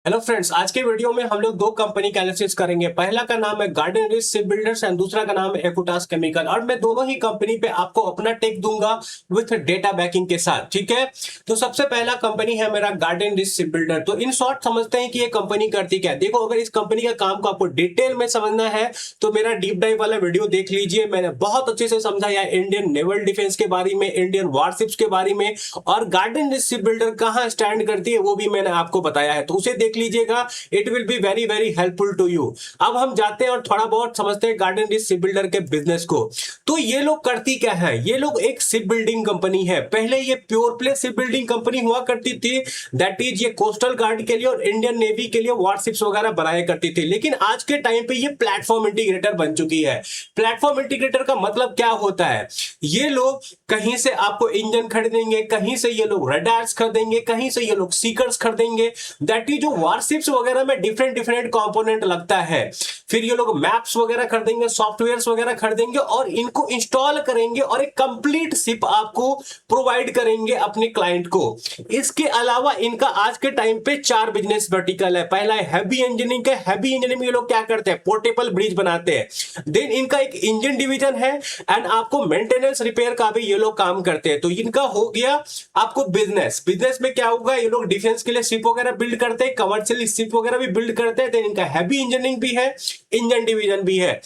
Hello friends, आज के video में हम लोग दो कंपनी का एनालिसिस करेंगे। पहला का नाम है garden Reach ship builders and दूसरा का नाम है एकुटास केमिकल। और मैं दोनों ही कंपनी पे आपको अपना टेक दूंगा विथ डेटा बैकिंग के साथ, ठीक है। तो सबसे पहला कंपनी है मेरा गार्डन रिच शिप बिल्डर। तो इन शॉर्ट समझते हैं कि ये कंपनी करती क्या है। देखो, अगर इस कंपनी का काम को आपको डिटेल में समझना है तो मेरा डीप डाइव वाला वीडियो देख लीजिए। मैंने बहुत अच्छे से समझाया इंडियन नेवल डिफेंस के बारे में, इंडियन वारशिप्स के बारे में, और गार्डन रिच शिप बिल्डर कहां स्टैंड करती है वो भी मैंने आपको बताया है। तो उसे देख लीजिएगा, it will be very very helpful to you. अब हम जाते हैं और थोड़ा बहुत समझते हैं गार्डन रिच शिप बिल्डर के बिजनेस को। तो ये लोग करती क्या है, ये लोग एक शिप बिल्डिंग कंपनी है। पहले ये pure play ship building company हुआ करती थी, दैट इज ये कोस्टल गार्ड के लिए और इंडियन नेवी के लिए वारशिप्स वगैरह बनाया करती थी। लेकिन आज के टाइम पे ये प्लेटफॉर्म इंटीग्रेटर बन चुकी है। प्लेटफॉर्म इंटीग्रेटर का मतलब क्या होता है, ये लोग कहीं से आपको इंजन खरीदेंगे, कहीं से ये लोग रडार्स खरीदेंगे, कहीं से ये लोग सीकर्स खरीदेंगे। दैट इज जो वारशिप्स वगैरह में डिफरेंट डिफरेंट कंपोनेंट लगता है। फिर ये लोग मैप्स वगैरह खरीदेंगे, सॉफ्टवेयर्स वगैरह खरीदेंगे और इनको इंस्टॉल करेंगे और एक कंप्लीट शिप आपको प्रोवाइड करेंगे अपने क्लाइंट को। इसके अलावा इनका आज के टाइम पे चार बिजनेस वर्टिकल है। पहला है हैवी इंजीनियरिंग का। हैवी इंजीनियरिंग में ये लोग क्या करते हैं, पोर्टेबल ब्रिज बनाते हैं। देन इनका एक इंजन डिवीजन है एंड आपको मेंटेनेंस रिपेयर का भी ये लोग काम करते हैं। तो इनका हो गया आपको बिजनेस। बिजनेस में क्या होगा, ये लोग डिफेंस के लिए शिप वगैरह बिल्ड करते हैं, कमर्शियल शिप वगैरह भी बिल्ड करते हैं। देन इनका हैवी इंजीनियरिंग भी है, इंजन डिवीजन भी है।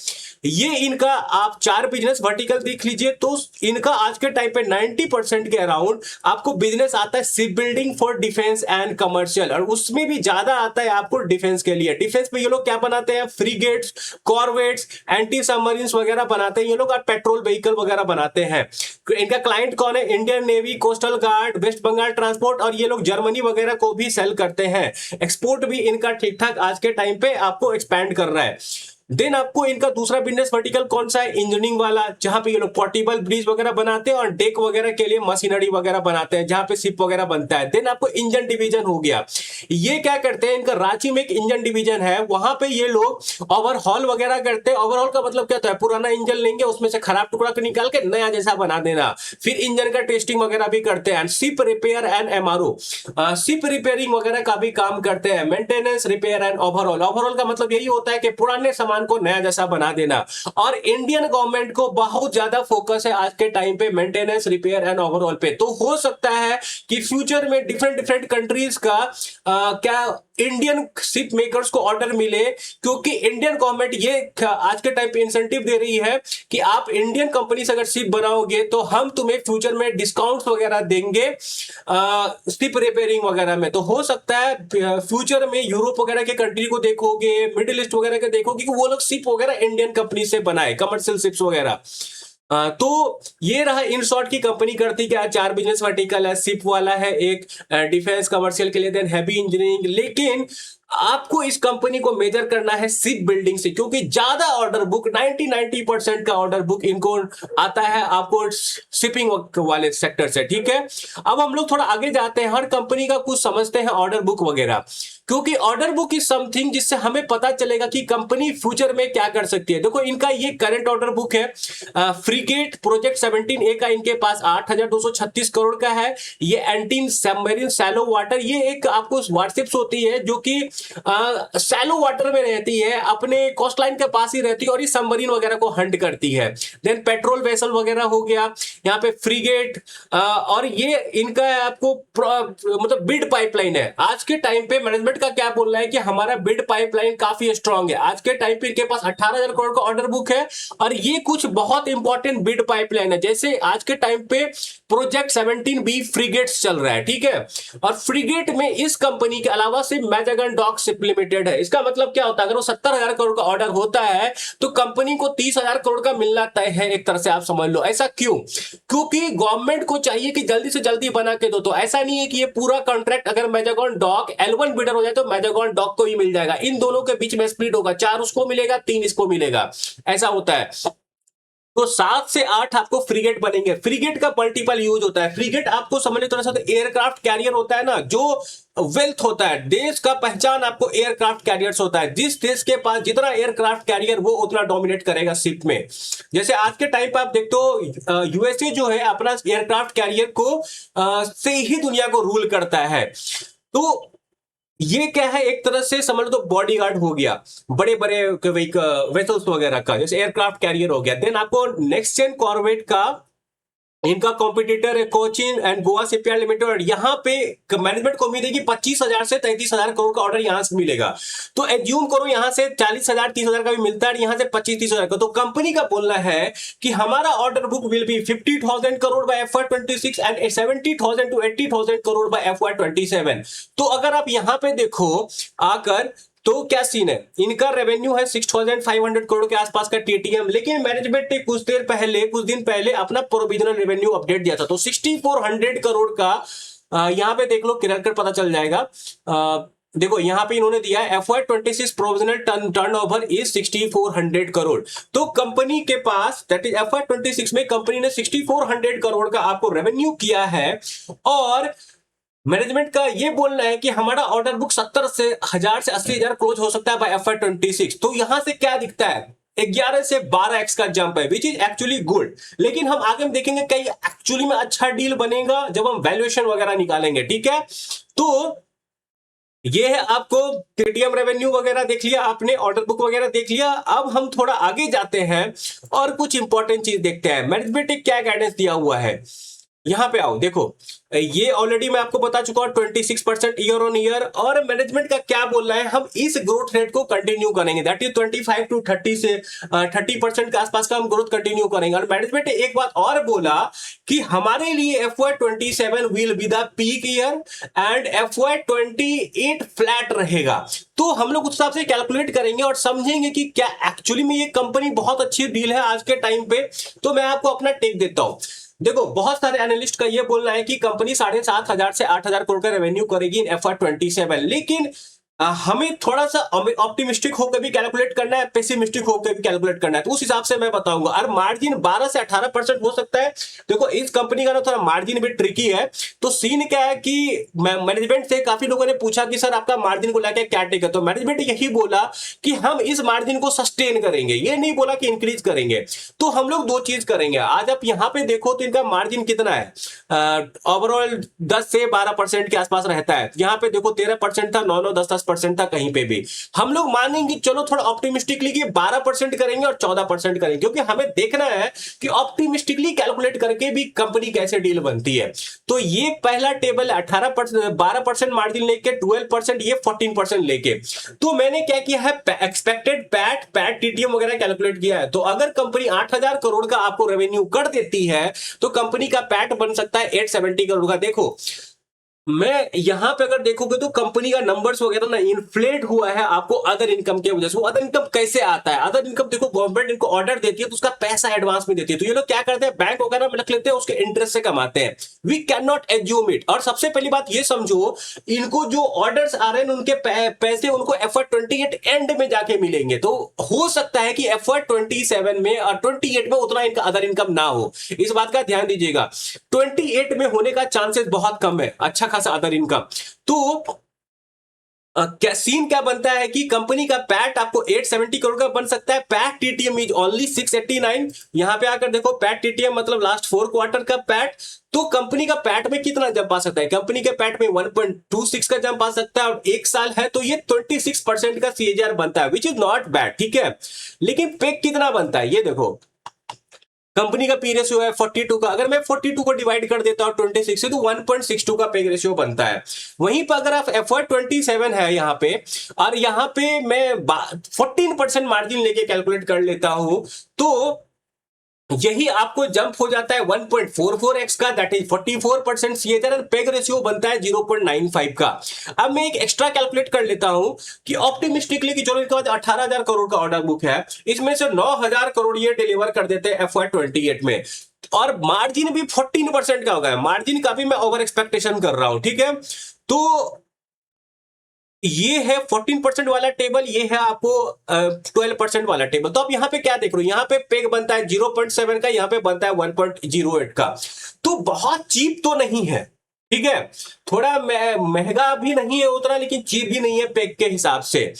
ये इनका आप चार बिजनेस वर्टिकल देख लीजिए। तो इनका आज के टाइम पे 90% के अराउंड आपको बिजनेस आता है ship building for defence and commercial, और उसमें भी ज्यादा आता है आपको डिफेंस के लिए। डिफेंस में ये लोग क्या बनाते हैं, फ्रीगेट्स, कॉर्वेट्स, एंटी सबमरीन्स वगैरह बनाते हैं ये लोग, और पेट्रोल व्हीकल वगैरह बनाते हैं। इनका क्लाइंट कौन है, Indian Navy, coastal guard, West Bengal transport, और ये लोग जर्मनी वगैरह को भी सेल करते हैं। एक्सपोर्ट भी इनका ठीक ठाक आज के टाइम पे आपको एक्सपैंड कर रहा है। देन आपको इनका दूसरा बिजनेस वर्टिकल कौन सा है, इंजीनियरिंग वाला, जहां पे ये लोग पोर्टेबल ब्रिज वगैरह बनाते हैं और डेक वगैरह के लिए मशीनरी वगैरह बनाते हैं, जहां पे शिप वगैरह बनता है। देन आपको इंजन डिवीजन हो गया। ये क्या करते हैं, इनका रांची में एक इंजन डिवीजन है, वहां पे ये लोग ओवरहॉल वगैरह करते हैं। ओवरहॉल का मतलब क्या होता है, पुराना इंजन लेंगे, उसमें से खराब टुकड़ा को निकाल के नया जैसा बना देना। फिर इंजन का टेस्टिंग वगैरह भी करते हैं। Ship repair and MRO, ship repairing वगैरह का भी काम करते हैं। Maintenance, repair and overall. Overall का मतलब यही होता है कि पुराने सामान को नया जैसा बना देना। और इंडियन गवर्नमेंट को बहुत ज्यादा फोकस है आज के टाइम पे मेंटेनेंस, रिपेयर एंड ओवरऑल पे। तो हो सकता है कि फ्यूचर में डिफरेंट डिफरेंट कंट्रीज का क्या इंडियन शिप मेकर्स को ऑर्डर मिले, क्योंकि इंडियन गवर्नमेंट ये आज के टाइम पे इंसेंटिव दे रही है कि आप इंडियन कंपनी से अगर शिप बनाओगे तो हम तुम्हें फ्यूचर में डिस्काउंट्स वगैरह देंगे शिप रिपेयरिंग वगैरह में। तो हो सकता है फ्यूचर में यूरोप वगैरह के कंट्री को देखोगे, मिडिल ईस्ट वगैरह के देखोगे कि वो लोग शिप वगैरह इंडियन कंपनी से बनाए, कमर्शियल शिप्स वगैरह। तो ये रहा इन शॉर्ट की कंपनी करती क्या, चार बिजनेस वर्टिकल है, शिप वाला है एक, डिफेंस कमर्शियल के लिए, देन हैवी इंजीनियरिंग। लेकिन आपको इस कंपनी को मेजर करना है शिप बिल्डिंग से, क्योंकि ज्यादा ऑर्डर बुक 90% का ऑर्डर बुक इनको आता है आपको शिपिंग वाले सेक्टर से, ठीक है। अब हम लोग थोड़ा आगे जाते हैं, हर कंपनी का कुछ समझते हैं ऑर्डर बुक वगैरह, क्योंकि ऑर्डर बुक इज समथिंग जिससे हमें पता चलेगा कि कंपनी फ्यूचर में क्या कर सकती है। देखो, इनका ये करंट ऑर्डर बुक है। फ्रीगेट प्रोजेक्ट 17A का इनके पास 8,236 करोड़ का है। ये एंटी सबमरीन शैलो वाटर, ये एक आपको वारशिप्स होती है जो कि शैलो वाटर में रहती है, अपने कोस्ट लाइन के पास ही रहती है और ये सबमरीन वगैरह को हंट करती है। देन पेट्रोल वेसल वगैरह हो गया यहाँ पे, फ्रीगेट, और ये इनका आपको मतलब बिड पाइपलाइन है। आज के टाइम पे मैनेजमेंट का क्या बोल रहा है कि हमारा बिड पाइपलाइन काफी स्ट्रांग है। आज के टाइम पे इनके पास 18,000 करोड़ का ऑर्डर बुक है, और ये कुछ बहुत इंपॉर्टेंट बिड पाइपलाइन है। जैसे आज के टाइम पे प्रोजेक्ट 17B फ्रीगेट्स चल रहा है, ठीक है। और फ्रीगेट में इस कंपनी के अलावा सिर्फ मैजागन डॉक शिप लिमिटेड है। इसका मतलब क्या होता है, अगर वो 70,000 करोड़ का ऑर्डर होता है तो कंपनी को 30,000 करोड़ का मिलना तय है, एक तरह से आप समझ लो। ऐसा क्यों, क्योंकि गवर्नमेंट को चाहिए कि जल्दी से जल्दी बना के दो। तो ऐसा नहीं है कि ये पूरा कॉन्ट्रैक्ट अगर मैजागन डॉक L1 बिडर हो जाए तो मैजागन डॉक को ही मिल जाएगा। इन दोनों के बीच में स्प्लिट होगा, 4 उसको मिलेगा, 3 इसको मिलेगा, ऐसा होता है। तो 7 से 8 आपको फ्रीगेट बनेंगे। फ्रीगेट का मल्टीपल यूज होता है। फ्रीगेट आपको समझने थोड़ा सा, एयरक्राफ्ट कैरियर होता है ना, जो वेल्थ होता है देश का, पहचान आपको एयरक्राफ्ट कैरियर्स होता है। जिस देश के पास जितना एयरक्राफ्ट कैरियर, वो उतना डोमिनेट करेगा शिप में। जैसे आज के टाइम पे आप देखते हो यूएसए जो है अपना एयरक्राफ्ट कैरियर को से ही दुनिया को रूल करता है। तो ये क्या है, एक तरह से समझ लो तो बॉडीगार्ड हो गया बड़े बड़े वेसल्स वगैरह का, जैसे एयरक्राफ्ट कैरियर हो गया। देन आपको नेक्स्ट जेन कॉर्वेट का इनका कॉम्पिटिटर है Cochin and Goa shipyard limited, और यहाँ पे मैनेजमेंट को उम्मीद है कि 25,000 से 33,000 करोड़ का ऑर्डर यहाँ से मिलेगा। तो एज्यूम करो यहाँ से 40,000 30,000 का भी मिलता है, यहाँ से 25-30,000 का। तो कंपनी का बोलना है कि हमारा order book will be 50,000 crore by FY26 and 70,000 to 80,000 crore by FY27। तो अगर आप यहाँ पे देखो आकर, तो क्या सीन है, इनका रेवेन्यू है 6,500 करोड़ के आसपास का टीटीएम, लेकिन मैनेजमेंट ने कुछ दिन पहले अपना प्रोविजनल रेवेन्यू अपडेट दिया था, तो 6,400 करोड़ का यहाँ पे देख लो, क्लियर कर पता चल जाएगा। देखो यहाँ पे इन्होंने दिया है FY26 provisional turnover is 6,400 crore. तो कंपनी के पास दैट इज FY26 में कंपनी ने 6,400 करोड़ का आपको रेवेन्यू किया है, और मैनेजमेंट का ये बोलना है कि हमारा ऑर्डर बुक 70,000 से 80,000 क्लोज हो सकता है बाय FY26। तो यहां से क्या दिखता है, 11 से 12x का जंप है, विच इज एक्चुअली गुड। लेकिन हम आगे में देखेंगे कई एक्चुअली में अच्छा डील बनेगा जब हम वैल्यूएशन वगैरह निकालेंगे, ठीक है। तो ये है, आपको टीटीएम रेवेन्यू वगैरह देख लिया आपने, ऑर्डर बुक वगैरह देख लिया। अब हम थोड़ा आगे जाते हैं और कुछ इंपॉर्टेंट चीज देखते हैं, मैनेजमेंट ने क्या गाइडेंस दिया हुआ है। यहां पे आओ, देखो ये ऑलरेडी मैं आपको बता चुका हूं 26% ईयर ऑन ईयर, और मैनेजमेंट का क्या बोल रहा है, हम इस ग्रोथ रेट को कंटिन्यू करेंगे, दैट इज 25 to 30 से 30% के आसपास का हम ग्रोथ कंटिन्यू करेंगे। और मैनेजमेंट ने एक बात और बोला कि हमारे लिए FY27 will be the peak year and FY28 flat रहेगा। तो हम लोग उस हिसाब से कैलकुलेट करेंगे और समझेंगे कि क्या एक्चुअली में ये कंपनी बहुत अच्छी डील है आज के टाइम पे। तो मैं आपको अपना टेक देता हूं। देखो बहुत सारे एनालिस्ट का ये बोलना है कि कंपनी 7,500 से 8,000 करोड़ का रेवेन्यू करेगी इन FY27, लेकिन हमें थोड़ा सा ऑप्टिमिस्टिक होकर भी कैलकुलेट करना है, पेसिमिस्टिक होकर भी कैलकुलेट करना है, तो उस हिसाब से मैं बताऊंगा। और मार्जिन 12 से 18% हो सकता है। देखो इस कंपनी का ना थोड़ा मार्जिन भी ट्रिकी है। तो सीन क्या है कि मैनेजमेंट से काफी लोगों ने पूछा कि सर आपका मार्जिन को लेकर क्या टेक है, तो मैनेजमेंट यही बोला कि हम इस मार्जिन को सस्टेन करेंगे, ये नहीं बोला कि इंक्रीज करेंगे। तो हम लोग दो चीज करेंगे। आज आप यहां पे देखो तो इनका मार्जिन कितना है, ओवरऑल 10 से 12% के आसपास रहता है। यहां पे देखो 13% था, 9 10% था कहीं पे भी। हम लोग मानेंगे चलो थोड़ा ऑप्टिमिस्टिकली कि 12% करेंगे और 14% करेंगे, क्योंकि हमें देखना है कि ऑप्टिमिस्टिकली कैलकुलेट करके भी कंपनी कैसे डील बनती है। तो ये पहला टेबल 18%, 12% मार्जिन लेके 12%, ये 14% लेके। तो मैंने क्या किया है, एक्सपेक्टेड पैट टीटीएम वगैरह कैलकुलेट किया है। तो अगर कंपनी 8,000 करोड़ का आपको रेवेन्यू कर देती है तो कंपनी का पैट बन सकता है 870 करोड़ का। देखो मैं यहां पे अगर देखोगे तो कंपनी का नंबर्स वगैरह ना इन्फ्लेट हुआ है आपको अदर इनकम के वजह से। वो अदर इनकम कैसे आता है, अदर इनकम देखो गवर्नमेंट इनको ऑर्डर देती है तो उसका पैसा एडवांस में देती है। तो ये लोग क्या करते हैं, बैंक वगैरह में रख लेते हैं, उसके इंटरेस्ट से कमाते हैं। We can not assume it. और सबसे पहली बात ये समझो, इनको जो ऑर्डर्स आ रहे हैं उनके पैसे उनको FY28 एंड में जाके मिलेंगे। तो हो सकता है कि FY27 में और 28 में उतना इनका अदर इनकम ना हो, इस बात का ध्यान दीजिएगा। 28 में होने का चांसेस बहुत कम है, अच्छा खासा अदर इनकम। तो क्या सीन क्या बनता है कि कंपनी का पैट आपको 870 करोड़ का बन सकता है। PAT TTM is only 689। यहां पे आकर देखो पैट टीटीएम मतलब लास्ट 4 क्वार्टर का पैट। तो कंपनी का पैट में कितना जंप आ सकता है, कंपनी के पैट में 1.26 का जंप आ सकता है, और एक साल है तो ये 26% का CAGR बनता है, विच इज नॉट बैड, ठीक है। लेकिन पेक कितना बनता है ये देखो, कंपनी का पी रेशियो है 42 का। अगर मैं 42 को डिवाइड कर देता हूं 26 से तो 1.62 का पे रेशियो बनता है। वहीं पर अगर आप FY27 है यहां पे, और यहां पे मैं 14% मार्जिन लेके कैलकुलेट कर लेता हूं, तो यही आपको जंप हो जाता है 1.44x का, दैट इज 44% CAGR, और पेग रेशियो बनता है 0.95 का। अब मैं एक एक्स्ट्रा कैलकुलेट कर लेता हूं कि ऑप्टिमिस्टिकली कि चलो इनके पास 18,000 करोड़ का ऑर्डर बुक है, इसमें से 9,000 करोड़ ये डिलीवर कर देते हैं FY28 में, और मार्जिन भी 14% का होगा। मार्जिन का भी मैं ओवर एक्सपेक्टेशन कर रहा हूं, ठीक है। तो ये है 14% वाला टेबल, ये है आपको 12% वाला टेबल। तो आप यहां पे क्या देख रहे हो, यहां पे पेग बनता है 0.7 का, यहां पे बनता है 1.08 का। तो बहुत चीप तो नहीं है, ठीक है, थोड़ा महंगा भी नहीं है उतना, लेकिन चीप भी नहीं है पेग के हिसाब से।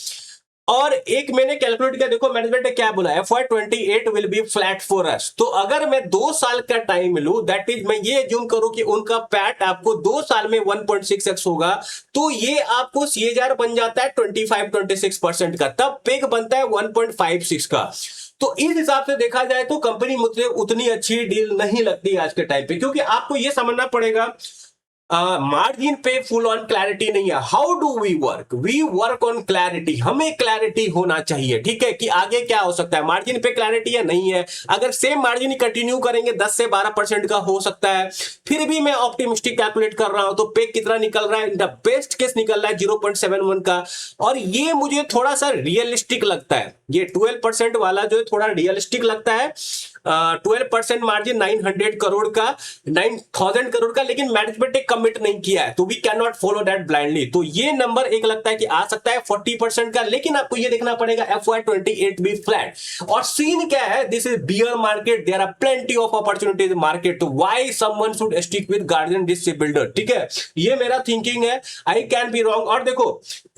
और एक मैंने कैलकुलेट किया, देखो मैनेजमेंट ने क्या बोला, FY28 will be flat for us. तो अगर मैं 2 साल का टाइम लूं, दैट इज मैं ये एज्यूम करूं कि उनका पैट आपको 2 साल में 1.6x होगा, तो ये आपको CAGR बन जाता है 25-26% का, तब पेग बनता है 1.56 का। तो इस हिसाब से देखा जाए तो कंपनी मुझे उतनी अच्छी डील नहीं लगती आज के टाइम पे, क्योंकि आपको ये समझना पड़ेगा मार्जिन पे फुल ऑन क्लैरिटी नहीं है। How do we work on clarity, हमें क्लैरिटी होना चाहिए, ठीक है, कि आगे क्या हो सकता है, मार्जिन पे क्लैरिटी है नहीं है। अगर सेम मार्जिन कंटिन्यू करेंगे 10 से 12% का हो सकता है, फिर भी मैं ऑप्टिमिस्टिक कैलकुलेट कर रहा हूं तो पे कितना निकल रहा है, द बेस्ट केस निकल रहा है 0.71 का, और ये मुझे थोड़ा सा रियलिस्टिक लगता है। ये 12% वाला जो है थोड़ा रियलिस्टिक लगता है। 12% मार्जिन 900 करोड़ का, 9000 करोड़ का, लेकिन मैनेजमेंट ने कमिट नहीं किया है, तो we can not follow that blindly. तो ये नंबर एक लगता है कि आ सकता है 40% का, लेकिन आपको ये देखना पड़ेगा FY28 भी फ्लैट। और सीन क्या है, this is bear market, there are plenty of opportunities market, तो why someone should stick with garden dish builder, ठीक है, ये मेरा थिंकिंग है। I can be wrong. और देखो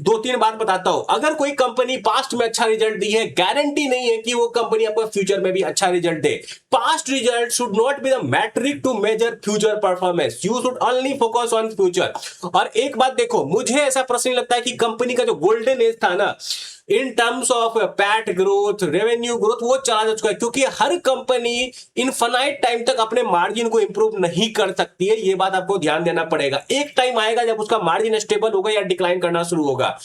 2-3 बात बताता हूं, अगर कोई कंपनी पास्ट में अच्छा रिजल्ट दी है, गारंटी नहीं है कि वो कंपनी आपको फ्यूचर में भी अच्छा result they. Past result should not be the metric to measure future performance. You should only focus on future. और एक बात देखो, मुझे ऐसा प्रश्न लगता है कि कंपनी का जो गोल्डन एज था ना, in terms of PAT growth, revenue growth, वो चला जा चुका है, क्योंकि हर कंपनी इनफाइनाइट टाइम तक अपने मार्जिन को इंप्रूव नहीं कर सकती है। ये बात आपको ध्यान देना पड़ेगा। एक टाइम आएगा जब उसका मार्जिन स्टेबल होगा या डिक्लाइन करना शुरू होगा।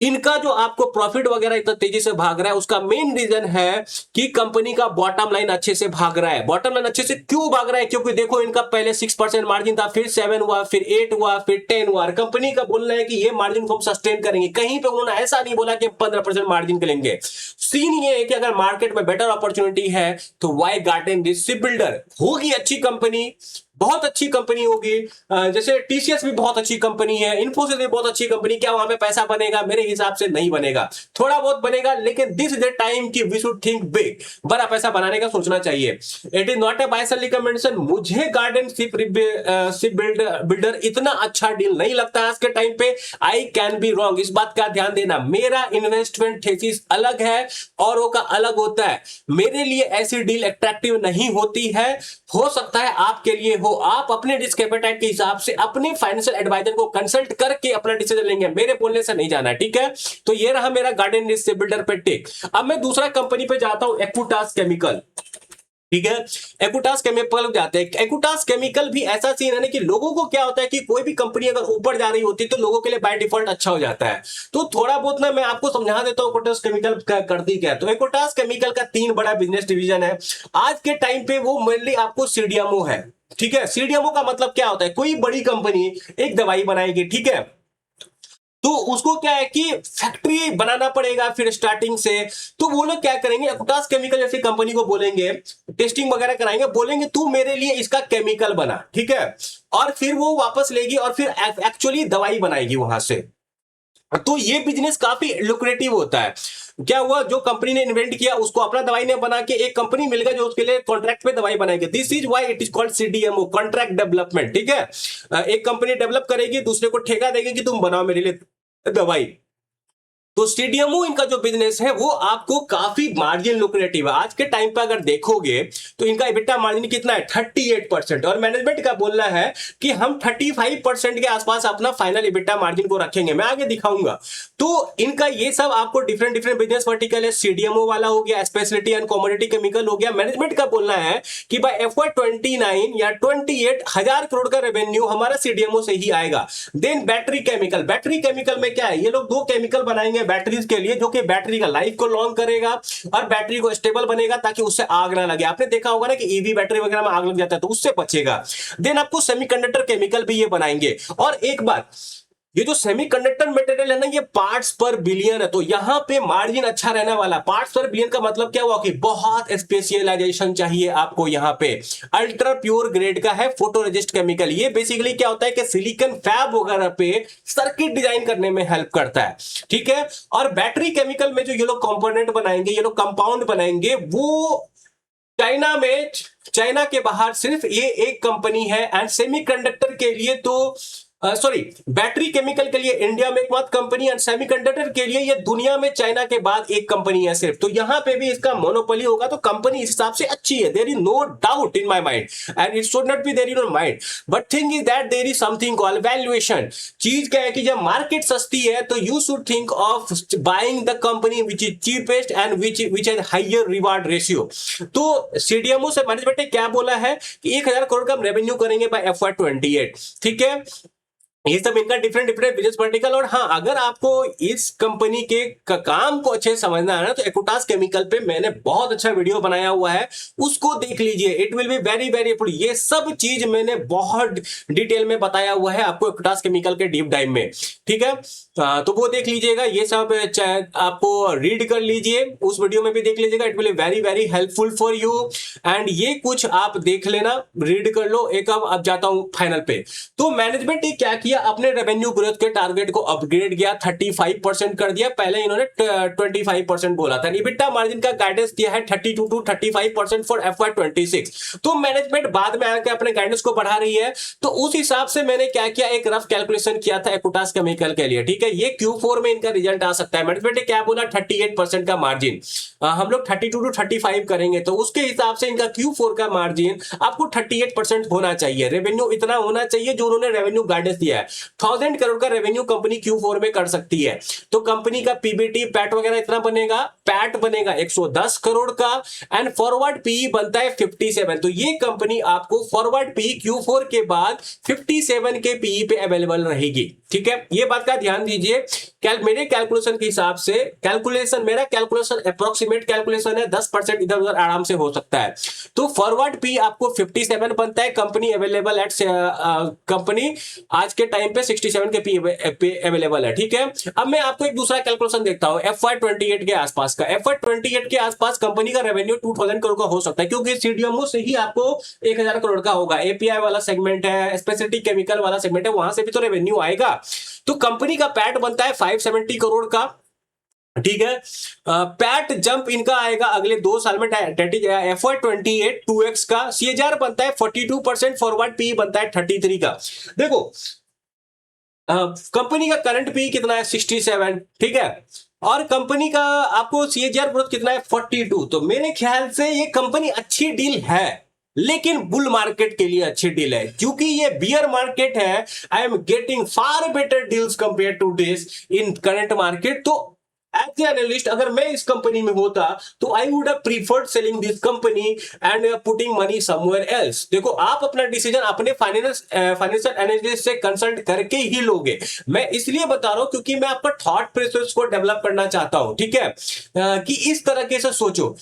इनका जो आपको प्रॉफिट वगैरह इतना तेजी से भाग रहा है, उसका मेन रीजन है कि कंपनी का बॉटम लाइन अच्छे से भाग रहा है। बॉटम लाइन अच्छे से क्यों भाग रहा है, क्योंकि देखो इनका पहले 6% मार्जिन था, फिर 7 हुआ, फिर 8 हुआ, फिर 10 हुआ। कंपनी का बोलना है कि ये मार्जिन को हम सस्टेन करेंगे, कहीं पे उन्होंने ऐसा नहीं बोला कि 15% मार्जिन के लेंगे। सीन ये है कि अगर मार्केट में बेटर अपॉर्चुनिटी है तो why Garden this ship builder होगी अच्छी कंपनी, बहुत अच्छी कंपनी होगी। जैसे TCS भी बहुत अच्छी कंपनी है, इन्फोसिस भी बहुत अच्छी कंपनी, क्या वहां पे पैसा बनेगा? मेरे हिसाब से नहीं बनेगा, थोड़ा बहुत बनेगा, लेकिन दिस इज द टाइम कि वी शुड थिंक बिग, बड़ा पैसा बनाने का सोचना चाहिए। It is not a buy sell recommendation. मुझे गार्डन शिप बिल्डर इतना अच्छा डील नहीं लगता आज के टाइम पे। आई कैन बी रॉन्ग, इस बात का ध्यान देना। मेरा इन्वेस्टमेंट थीसिस अलग है, औरों का अलग होता है। मेरे लिए ऐसी डील अट्रैक्टिव नहीं होती है, हो सकता है आपके लिए हो। आप अपने रिस्क एपेटाइट के हिसाब से अपने फाइनेंशियल एडवाइजर को कंसल्ट करके अपना डिसीजन लेंगे, मेरे बोलने से नहीं जाना है, ठीक है। तो ये रहा मेरा गार्डन रिस्क बिल्डर पे टिक। अब मैं दूसरा कंपनी पे जाता हूं, एक्विटास केमिकल, ठीक है। एक्विटास केमिकल जाते हैं। एक्विटास केमिकल भी ऐसा सीन है ना कि लोगों को क्या होता है कि कोई भी कंपनी अगर ऊपर जा रही होती है तो लोगों के लिए बाय डिफॉल्ट अच्छा हो जाता है। तो थोड़ा बहुत ना मैं आपको समझा देता हूं एक्विटास केमिकल करती क्या है। तो एक्विटास केमिकल का 3 बड़ा बिजनेस डिवीजन है। आज के टाइम पे वो मेनली आपको सीडीएमओ है, ठीक है। सीडीएमओ का मतलब क्या होता है, कोई बड़ी कंपनी एक दवाई बनाएगी, ठीक है, तो उसको क्या है कि फैक्ट्री बनाना पड़ेगा फिर स्टार्टिंग से। तो वो लोग क्या करेंगे, एक्विटास केमिकल जैसी कंपनी को बोलेंगे, टेस्टिंग वगैरह कराएंगे, बोलेंगे तू मेरे लिए इसका केमिकल बना, ठीक है, और फिर वो वापस लेगी और फिर एक्चुअली दवाई बनाएगी वहां से। तो ये बिजनेस काफी लुक्रेटिव होता है। क्या हुआ, जो कंपनी ने इन्वेंट किया उसको अपना दवाई ने बना के एक कंपनी मिल गया जो उसके लिए कॉन्ट्रैक्ट पे दवाई बनाएगी। This is why it is called CDMO, contract development, ठीक है। एक कंपनी डेवलप करेगी, दूसरे को ठेका देगी कि तुम बनाओ मेरे लिए दवाई। तो सीडीएमओ इनका जो बिजनेस है वो आपको काफी मार्जिन लुक्रेटिव है। आज के टाइम पे अगर देखोगे तो इनका EBITDA मार्जिन कितना है, 38%, और मैनेजमेंट का बोलना है कि हम 35% के आसपास अपना फाइनल EBITDA मार्जिन को रखेंगे। मैं आगे दिखाऊंगा। तो इनका ये सब आपको डिफरेंट डिफरेंट बिजनेस वर्टिकल है। सीडीएमओ वाला हो गया, स्पेशलिटी एंड कमोडिटी केमिकल हो गया। मैनेजमेंट का बोलना है कि बाय FY29 या 28 हजार करोड़ का रेवेन्यू हमारा सीडीएमओ से ही आएगा। Then battery chemical, battery chemical में क्या है, ये लोग 2 केमिकल बनाएंगे बैटरीज के लिए, जो कि बैटरी का लाइफ को लॉन्ग करेगा और बैटरी को स्टेबल बनेगा ताकि उससे आग ना लगे। आपने देखा होगा ना कि ईवी बैटरी वगैरह में आग लग जाता है तो उससे बचेगा। देन आपको सेमीकंडक्टर केमिकल भी ये बनाएंगे। और एक बात, ये जो सेमीकंडक्टर मटेरियल है ना, ये पार्ट्स पर बिलियन है, तो यहां पे मार्जिन अच्छा रहने वाला। पार्ट्स पर बिलियन का मतलब क्या हुआ कि बहुत स्पेशलाइजेशन चाहिए आपको। यहां पे अल्ट्रा प्योर ग्रेड का है फोटोरेजिस्ट केमिकल। ये बेसिकली क्या होता है कि सिलिकॉन फैब वगैरह पे सर्किट डिजाइन करने में हेल्प करता है, ठीक है। और बैटरी केमिकल में जो ये लोग कंपोनेंट बनाएंगे, ये लोग कंपाउंड बनाएंगे, वो चाइना में, चाइना के बाहर सिर्फ ये एक कंपनी है। एंड सेमीकंडक्टर के लिए तो सॉरी, बैटरी केमिकल के लिए इंडिया में एकमात्र कंपनी एंड सेमीकंडक्टर के लिए ये दुनिया में चाइना के बाद एक कंपनी है सिर्फ। तो यहां पे भी इसका मोनोपोली होगा, तो कंपनी इस हिसाब से अच्छी है, there is no doubt in my mind and it should not be there in your mind. But thing is that there is something called valuation. चीज क्या है कि जब मार्केट सस्ती है तो you should think of buying the company which is cheapest and which has higher reward ratio. तो CDMO से मैनेजमेंट ने क्या बोला है कि 1000 करोड़ का रेवेन्यू करेंगे बाय FY28, ठीक है। ये सब इनका डिफरेंट डिफरेंट बिजनेस वर्टिकल। और हाँ, अगर आपको इस कंपनी के काम को अच्छे से समझना है ना, तो एक्वाटास केमिकल पे मैंने बहुत अच्छा वीडियो बनाया हुआ है, उसको देख लीजिए। It will be very very full. ये सब चीज मैंने बहुत डिटेल में बताया हुआ है आपको एक्वाटास केमिकल के डीप डाइव में, ठीक है। तो वो देख लीजिएगा, ये सब आपको रीड कर लीजिए, उस वीडियो में भी देख लीजिएगा। It will be very very helpful for you. And ये कुछ आप देख लेना, रीड कर लो। एक अब जाता हूं फाइनल पे। तो मैनेजमेंट ने क्या किया, अपने रेवेन्यू ग्रोथ के टारगेट को अपग्रेड किया, 35% कर दिया। पहले इन्होंने 25% बोला था। इबिटा मार्जिन का गाइडेंस दिया है 32 to 35% फॉर FY26। तो मैनेजमेंट बाद में आकर अपने गाइडेंस को बढ़ा रही है। तो उस हिसाब से मैंने क्या किया, एक रफ कैलकुलेशन किया था एक्वाटास केमिकल के लिए, ठीक है। ये Q4 में इनका रिजल्ट आ सकता है। मैनेजमेंट ने क्या बोला, 38% का मार्जिन। हम लोग 32 to 35 करेंगे, तो उसके हिसाब से इनका Q4 का मार्जिन आपको 38% होना चाहिए। रेवेन्यू इतना होना चाहिए जो उन्होंने रेवेन्यू गाइडेंस दिया है। 1000 करोड़ का रेवेन्यू कंपनी Q4 में कर सकती है। तो कंपनी का पीबीटी पैट वगैरह इतना बनेगा, पैट बनेगा 110 करोड़ का एंड फॉरवर्ड पीई बनता है 57। तो ये कंपनी आपको फॉरवर्ड पीई Q4 के बाद 57 के पीई पे अवेलेबल रहेगी, ठीक है। ये बात का ध्यान दीजिए। मेरे कैलकुलेशन के हिसाब से, मेरा कैलकुलेशन अप्रोक्सीमेट कैलकुलेशन है, 10% इधर उधर आराम से हो सकता है। तो फॉरवर्ड पी आपको 57 बनता है। कंपनी अवेलेबल एट कंपनी आज के टाइम पे 67 के पी अवेलेबल है, ठीक है। अब मैं आपको एक दूसरा कैलकुलेशन देखता हूं FY28 के आसपास का। FY28 के आसपास कंपनी का रेवेन्यू 2000 करोड़ का हो सकता है, क्योंकि सीडीएमओ से ही आपको 1000 करोड़ का होगा। एपीआई वाला सेगमेंट है, स्पेशलिटी केमिकल वाला सेगमेंट है, वहां से भी तो रेवेन्यू आएगा। तो कंपनी का पैट बनता है 570 करोड़ का, ठीक है। पैट जंप इनका आएगा अगले 2 साल में, FY28 2x का। सीएजीआर बनता है 42%, फॉरवर्ड पी बनता है 33 का। देखो कंपनी का करंट पी कितना है, 67, ठीक है। और कंपनी का आपको सीएजीआर ग्रोथ कितना है, 42। तो मेरे ख्याल से ये कंपनी अच्छी डील है, लेकिन बुल मार्केट के लिए अच्छी डील है। क्योंकि ये बियर मार्केट है, I am getting far better deals compare to this in current market. तो एज ए एनालिस्ट अगर मैं इस कंपनी में होता तो I would have preferred selling this company and putting money somewhere else. देखो, आप अपना डिसीजन अपने फाइनेंशियल एनालिस्ट से कंसल्ट करके ही लोगे। मैं इसलिए बता रहा हूं क्योंकि मैं आपका थॉट प्रोसेस को डेवलप करना चाहता हूं, ठीक है। कि इस तरीके से सोचो,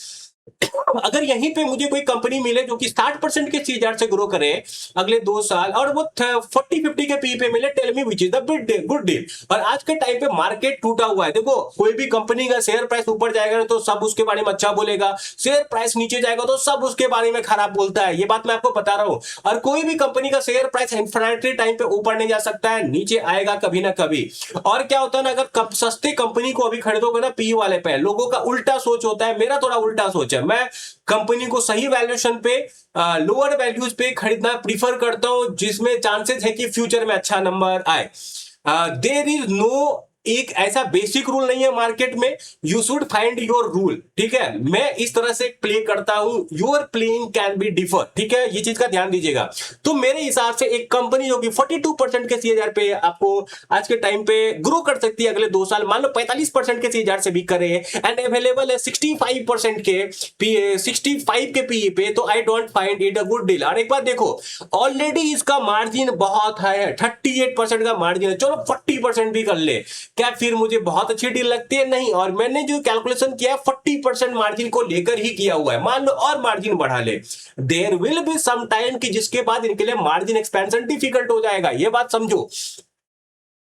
अगर यहीं पे मुझे कोई कंपनी मिले जो कि 60% के सीएजीआर से ग्रो करे अगले 2 साल और वो 40-50 के पी पे मिले, tell me which is the good deal. और आज के टाइम पे मार्केट टूटा हुआ है। देखो, कोई भी कंपनी का शेयर प्राइस ऊपर जाएगा तो सब उसके बारे में अच्छा बोलेगा, शेयर प्राइस नीचे जाएगा तो सब उसके बारे में खराब बोलता है। ये बात मैं आपको बता रहा हूं। और कोई भी कंपनी का शेयर प्राइस इन्फिनिटी टाइम पे ऊपर नहीं जा सकता है, नीचे आएगा कभी ना कभी। और क्या होता है ना, अगर सस्ते कंपनी को अभी खरीदोगे ना पी वाले पे, लोगों का उल्टा सोच होता है, मेरा थोड़ा उल्टा सोच है। मैं कंपनी को सही वैल्यूएशन पे, लोअर वैल्यूज पे खरीदना प्रीफर करता हूं, जिसमें चांसेस है कि फ्यूचर में अच्छा नंबर आए। देयर इज नो एक ऐसा बेसिक रूल नहीं है मार्केट में, you should find your rule, ठीक है। मैं इस तरह से प्ले करता हूं, your playing can be differ, ठीक है। ये चीज का ध्यान दीजिएगा। तो मेरे हिसाब से एक कंपनी जो कि 42% के सीएजीआर पे आपको आज के टाइम पे ग्रो कर सकती है अगले 2 साल, मान लो 45% के सीएजीआर से भी करे एंड अवेलेबल है 65% के पीए, 65 के पीए पे, तो I don't find it a good deal. और एक बात देखो, ऑलरेडी इसका मार्जिन बहुत हाई है, 38% का मार्जिन है। चलो 40% भी कर ले, क्या फिर मुझे बहुत अच्छी डील लगती है? नहीं। और मैंने जो कैलकुलेशन किया 40% मार्जिन को लेकर ही किया हुआ है। मान लो और मार्जिन बढ़ा ले, there will be some time कि जिसके बाद इनके लिए मार्जिन एक्सपेंशन डिफिकल्ट हो जाएगा। ये बात समझो।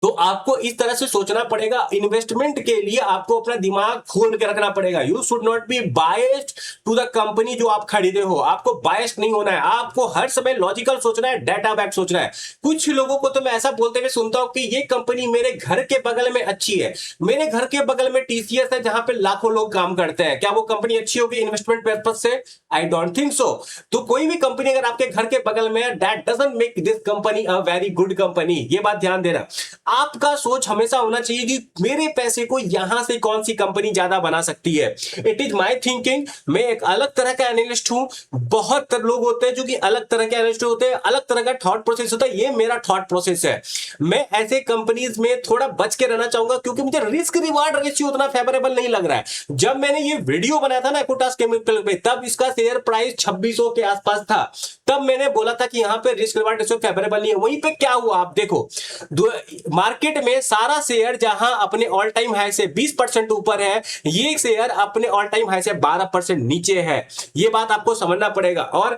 तो आपको इस तरह से सोचना पड़ेगा। इन्वेस्टमेंट के लिए आपको अपना दिमाग खोल के रखना पड़ेगा। You should not be biased to the company जो आप खरीदे हो। आपको बायस्ड नहीं होना है, आपको हर समय लॉजिकल सोचना है, डाटा बैक सोचना है। कुछ लोगों को तो मैं ऐसा बोलते हुए सुनता हूं कि ये कंपनी मेरे घर के बगल में अच्छी है, मेरे घर के बगल में टीसीएस है जहां पे लाखों लोग काम करते हैं, क्या वो कंपनी अच्छी होगी इन्वेस्टमेंट पर्पज से? I don't think so. तो कोई भी कंपनी अगर आपके घर के बगल में है, that doesn't make this company a very good company. ये बात ध्यान देना। आपका सोच हमेशा होना चाहिए कि मेरे पैसे को यहां से कौन सी कंपनी ज्यादा बना सकती है। It is my thinking. मैं एक अलग तरह का एनालिस्ट हूं। बहुत लोग होते हैं जो कि अलग तरह के एनालिस्ट होते हैं, अलग तरह का थॉट प्रोसेस होता है। ये मेरा थॉट प्रोसेस है। मैं ऐसे कंपनीज में थोड़ा बच के रहना चाहूंगा क्योंकि मुझे रिस्क रिवार्ड रेशियो उतना फेवरेबल नहीं लग रहा है। जब मैंने ये वीडियो बनाया था ना एक्विटास केमिकल पे, तब इसका शेयर प्राइस 2600 के आसपास था। तब मैंने बोला था कि यहां पे रिस्क रिवार्ड रेशियो फेवरेबल नहीं है। वहीं पे क्या हुआ आप देखो, मार्केट में सारा शेयर जहां अपने ऑल टाइम हाई से 20% ऊपर है, ये शेयर अपने ऑल टाइम हाई से 12% नीचे है। ये बात आपको समझना पड़ेगा। और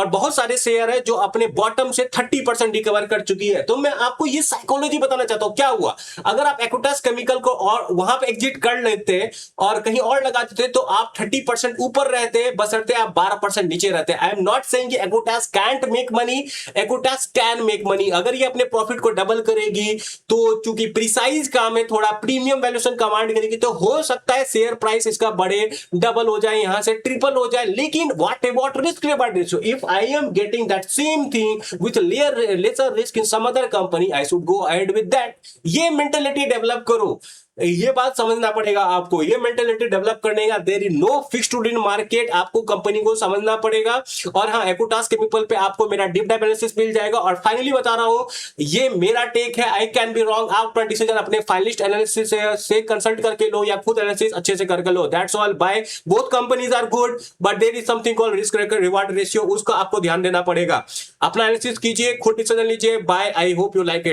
बहुत सारे शेयर है जो अपने बॉटम से 30% रिकवर कर चुकी है। तो मैं आपको ये साइकोलॉजी बताना चाहता हूं क्या हुआ। अगर आप एक्विटास केमिकल को और वहां पे एग्जिट कर लेते और कहीं और लगा देते तो आप 30% ऊपर रहते, बशर्ते आप 12% नीचे रहते। आई एम नॉट सेइंग कि Equitas can't make money, Equitas can make money. अगर ये अपने प्रॉफिट को डबल करेगी तो चूंकि प्रिसाइज काम है, थोड़ा प्रीमियम वैल्यूएशन कमांड करेगी, तो हो सकता है शेयर प्राइस इसका बढ़े, डबल हो जाए, यहां से ट्रिपल हो जाए। लेकिन what about risk reward ratio? If I am getting that same thing with lesser risk in some other company, I should go ahead with that. ये मेंटालिटी डेवलप करो। ये बात समझना पड़ेगा आपको। ये मेंटालिटी डेवलप करने का there is no fixed in market. आपको कंपनी को समझना पड़ेगा। और हाँ, एक्विटास केमिकल पे आपको मेरा डीप डाइव एनालिसिस मिल जाएगा। और फाइनली बता रहा हूं, ये मेरा टेक है, आई कैन बी रॉन्ग। आप अपना डिसीजन अपने फाइनलिस्ट एनालिसिस से कंसल्ट करके लो या खुद एनालिसिस अच्छे से करके लो। That's all. By both companies are good but there is something called risk reward ratio, उसका आपको ध्यान देना पड़ेगा। अपना एनालिसिस कीजिए, खुद डिसीजन लीजिए। Bye, I hope you like it.